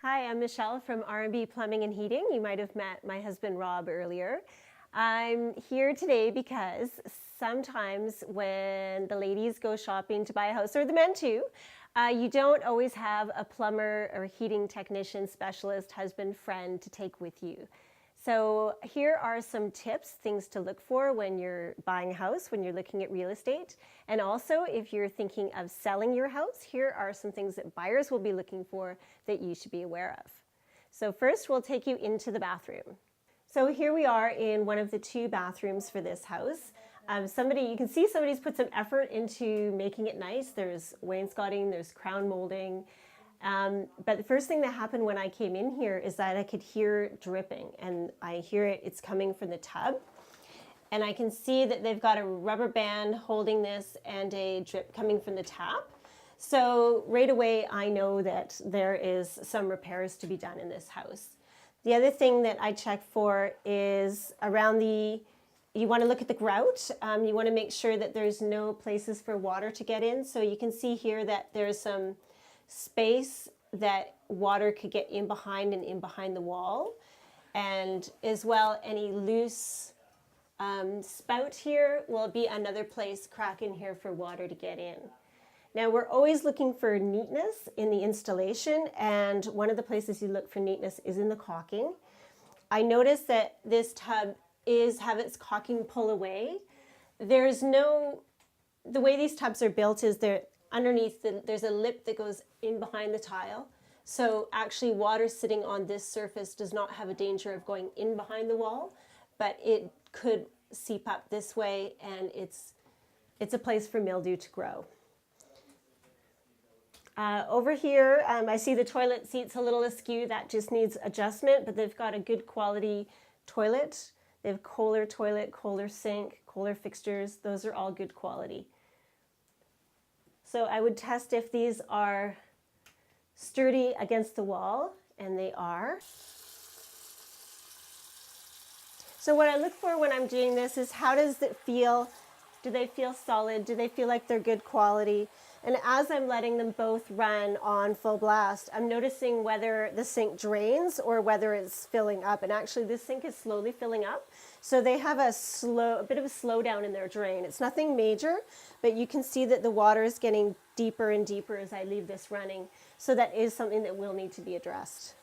Hi, I'm Michelle from R&B Plumbing and Heating. You might have met my husband Rob earlier. I'm here today because sometimes when the ladies go shopping to buy a house, or the men too, you don't always have a plumber or heating technician, specialist, husband, friend to take with you. So here are some tips, things to look for when you're buying a house, when you're looking at real estate. And also, if you're thinking of selling your house, here are some things that buyers will be looking for that you should be aware of. So first, we'll take you into the bathroom. So here we are in one of the two bathrooms for this house. You can see somebody's put some effort into making it nice. There's wainscoting, there's crown molding. But the first thing that happened when I came in here is that I could hear dripping, and I hear it's coming from the tub. And I can see that they've got a rubber band holding this and a drip coming from the tap. So right away, I know that there is some repairs to be done in this house. The other thing that I check for is you want to look at the grout. You want to make sure that there's no places for water to get in. So you can see here that there's some space that water could get in behind the wall, and as well any loose spout here will be another crack in here for water to get in. Now we're always looking for neatness in the installation, and one of the places you look for neatness is in the caulking. I noticed that this tub have its caulking pull away. The way these tubs are built is underneath there's a lip that goes in behind the tile. So actually water sitting on this surface does not have a danger of going in behind the wall, but it could seep up this way, and it's a place for mildew to grow. Over here, I see the toilet seat's a little askew. That just needs adjustment, but they've got a good quality toilet. They have Kohler toilet, Kohler sink, Kohler fixtures. Those are all good quality. So I would test if these are sturdy against the wall, and they are. So what I look for when I'm doing this is, how does it feel? Do they feel solid? Do they feel like they're good quality? And as I'm letting them both run on full blast, I'm noticing whether the sink drains or whether it's filling up. And actually this sink is slowly filling up. So they have a bit of a slowdown in their drain. It's nothing major, but you can see that the water is getting deeper and deeper as I leave this running. So that is something that will need to be addressed.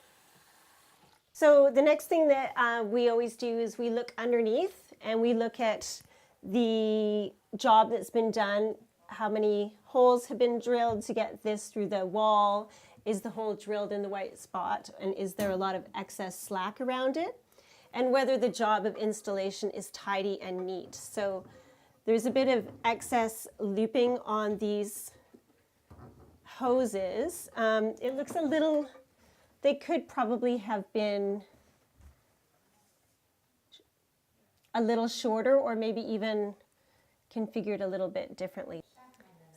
So the next thing that we always do is we look underneath, and we look at the job that's been done. How many holes have been drilled to get this through the wall? Is the hole drilled in the right spot? And is there a lot of excess slack around it? And whether the job of installation is tidy and neat. So there's a bit of excess looping on these hoses. It looks a little, they could probably have been a little shorter, or maybe even configured a little bit differently.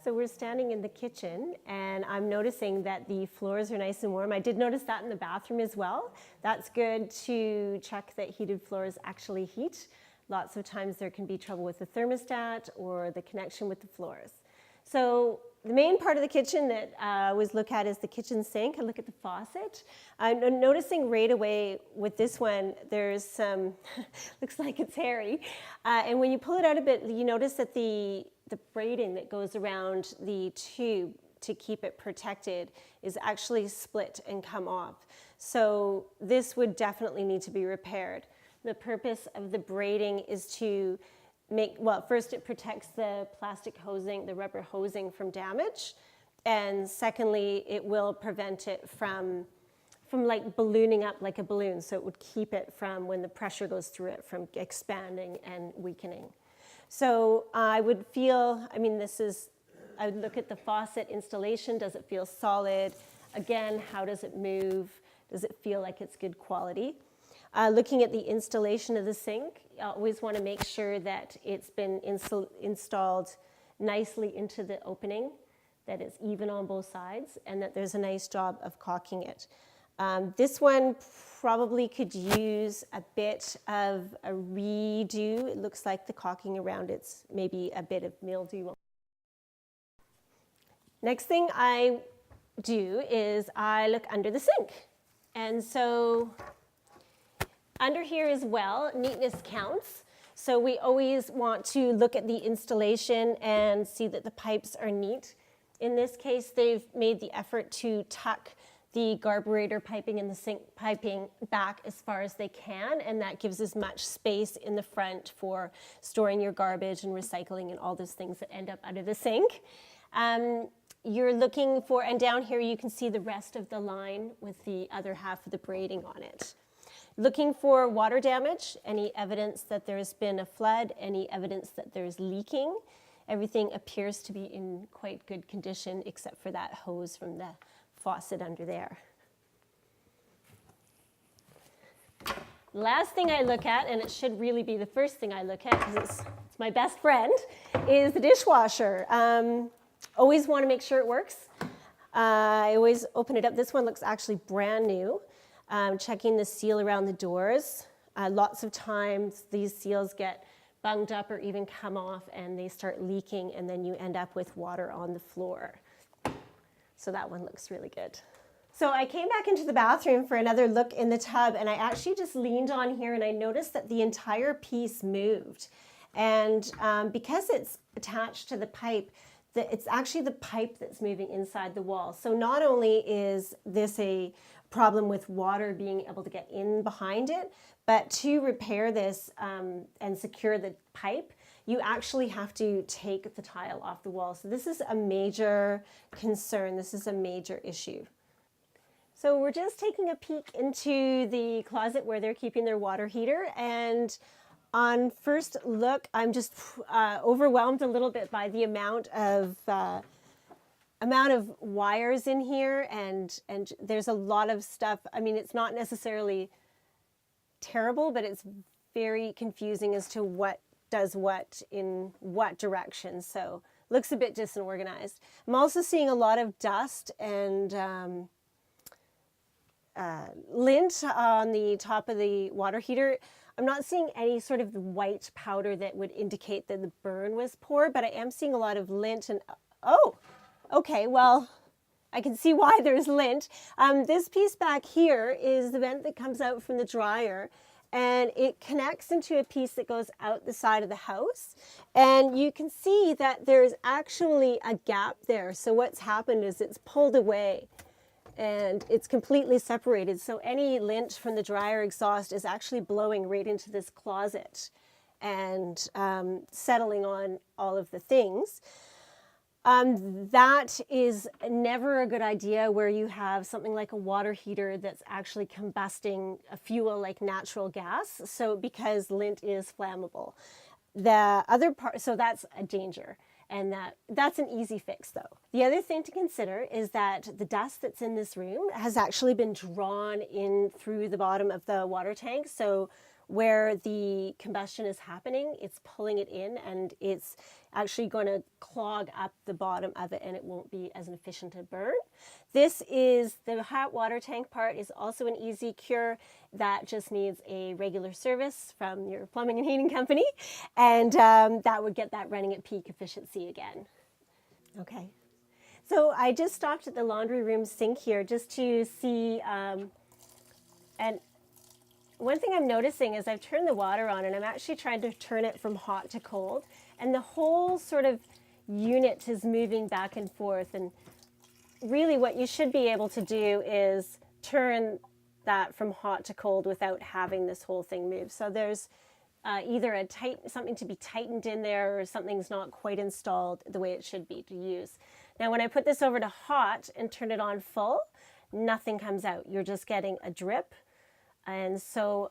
So we're standing in the kitchen, and I'm noticing that the floors are nice and warm. I did notice that in the bathroom as well. That's good to check that heated floors actually heat. Lots of times there can be trouble with the thermostat or the connection with the floors. So the main part of the kitchen that I always look at is the kitchen sink. I look at the faucet. I'm noticing right away with this one, there's some, looks like it's hairy. And when you pull it out a bit, you notice that the braiding that goes around the tube to keep it protected is actually split and come off. So this would definitely need to be repaired. The purpose of the braiding is to first it protects the plastic hosing, the rubber hosing from damage. And secondly, it will prevent it from like ballooning up like a balloon. So it would keep it from, when the pressure goes through it, from expanding and weakening. So I would look at the faucet installation. Does it feel solid? Again, how does it move? Does it feel like it's good quality? Looking at the installation of the sink, I always want to make sure that it's been installed nicely into the opening, that it's even on both sides, and that there's a nice job of caulking it. This one probably could use a bit of a redo. It looks like the caulking around it's maybe a bit of mildew. Next thing I do is I look under the sink. And so under here as well, neatness counts. So we always want to look at the installation and see that the pipes are neat. In this case, they've made the effort to tuck the carburetor piping and the sink piping back as far as they can, and that gives as much space in the front for storing your garbage and recycling and all those things that end up under the sink. You're looking for, and down here you can see the rest of the line with the other half of the braiding on it. Looking for water damage, any evidence that there's been a flood, any evidence that there's leaking. Everything appears to be in quite good condition except for that hose from the faucet under there. Last thing I look at, and it should really be the first thing I look at because it's my best friend, is the dishwasher. Always want to make sure it works. I always open it up. This one looks actually brand new. Checking the seal around the doors. Lots of times these seals get bunged up or even come off and they start leaking, and then you end up with water on the floor. So that one looks really good. So I came back into the bathroom for another look in the tub, and I actually just leaned on here and I noticed that the entire piece moved. And because it's attached to the pipe, it's actually the pipe that's moving inside the wall. So not only is this a problem with water being able to get in behind it, but to repair this and secure the pipe, you actually have to take the tile off the wall. So this is a major concern. This is a major issue. So we're just taking a peek into the closet where they're keeping their water heater, and on first look, I'm just overwhelmed a little bit by the amount of wires in here, and there's a lot of stuff. I mean, it's not necessarily terrible, but it's very confusing as to what does what in what direction. So looks a bit disorganized. I'm also seeing a lot of dust and lint on the top of the water heater. I'm not seeing any sort of white powder that would indicate that the burn was poor, but I am seeing a lot of lint and, oh, okay, well, I can see why there's lint. This piece back here is the vent that comes out from the dryer, and it connects into a piece that goes out the side of the house. And you can see that there's actually a gap there. So what's happened is it's pulled away and it's completely separated. So any lint from the dryer exhaust is actually blowing right into this closet and settling on all of the things. That is never a good idea where you have something like a water heater that's actually combusting a fuel like natural gas. So because lint is flammable. The other part, so that's a danger. And that's an easy fix though. The other thing to consider is that the dust that's in this room has actually been drawn in through the bottom of the water tank. So where the combustion is happening, it's pulling it in and it's actually going to clog up the bottom of it, and it won't be as efficient a burn. This is the hot water tank part is also an easy cure. That just needs a regular service from your plumbing and heating company, and that would get that running at peak efficiency again. Okay, so I just stopped at the laundry room sink here just to see, and one thing I'm noticing is I've turned the water on and I'm actually trying to turn it from hot to cold, and the whole sort of unit is moving back and forth. And really what you should be able to do is turn that from hot to cold without having this whole thing move. So there's either something to be tightened in there, or something's not quite installed the way it should be to use. Now when I put this over to hot and turn it on full, nothing comes out. You're just getting a drip. And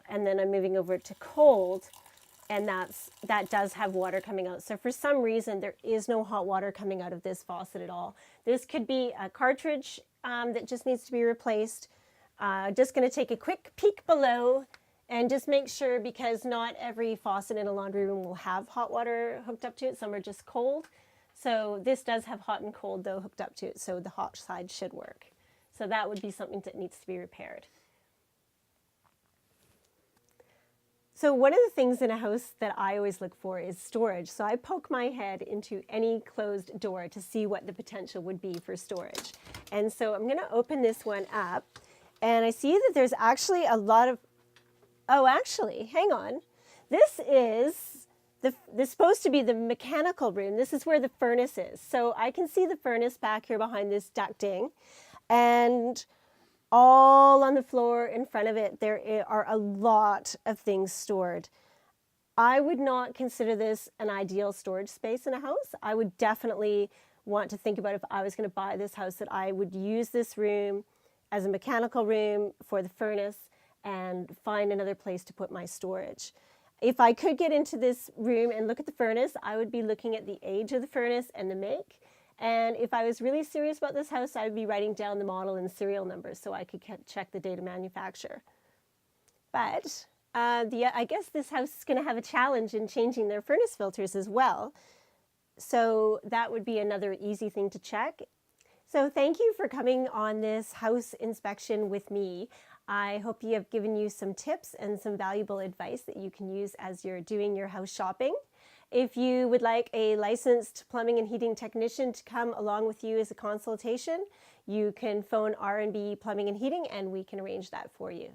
then I'm moving over to cold, and that does have water coming out. So for some reason, there is no hot water coming out of this faucet at all. This could be a cartridge that just needs to be replaced. Just going to take a quick peek below and just make sure, because not every faucet in a laundry room will have hot water hooked up to it. Some are just cold. So this does have hot and cold though hooked up to it. So the hot side should work. So that would be something that needs to be repaired. So one of the things in a house that I always look for is storage. So I poke my head into any closed door to see what the potential would be for storage. And so I'm going to open this one up, And I see that there's actually a lot of, oh, actually, hang on. This is this is supposed to be the mechanical room. This is where the furnace is. So I can see the furnace back here behind this ducting, and all on the floor in front of it, there are a lot of things stored. I would not consider this an ideal storage space in a house. I would definitely want to think about, if I was going to buy this house, that I would use this room as a mechanical room for the furnace and find another place to put my storage. If I could get into this room and look at the furnace, I would be looking at the age of the furnace and the make. And if I was really serious about this house, I'd be writing down the model and serial numbers so I could check the date of manufacture. But I guess this house is going to have a challenge in changing their furnace filters as well. So that would be another easy thing to check. So thank you for coming on this house inspection with me. I hope you have given you some tips and some valuable advice that you can use as you're doing your house shopping. If you would like a licensed plumbing and heating technician to come along with you as a consultation, you can phone R&B Plumbing and Heating and we can arrange that for you.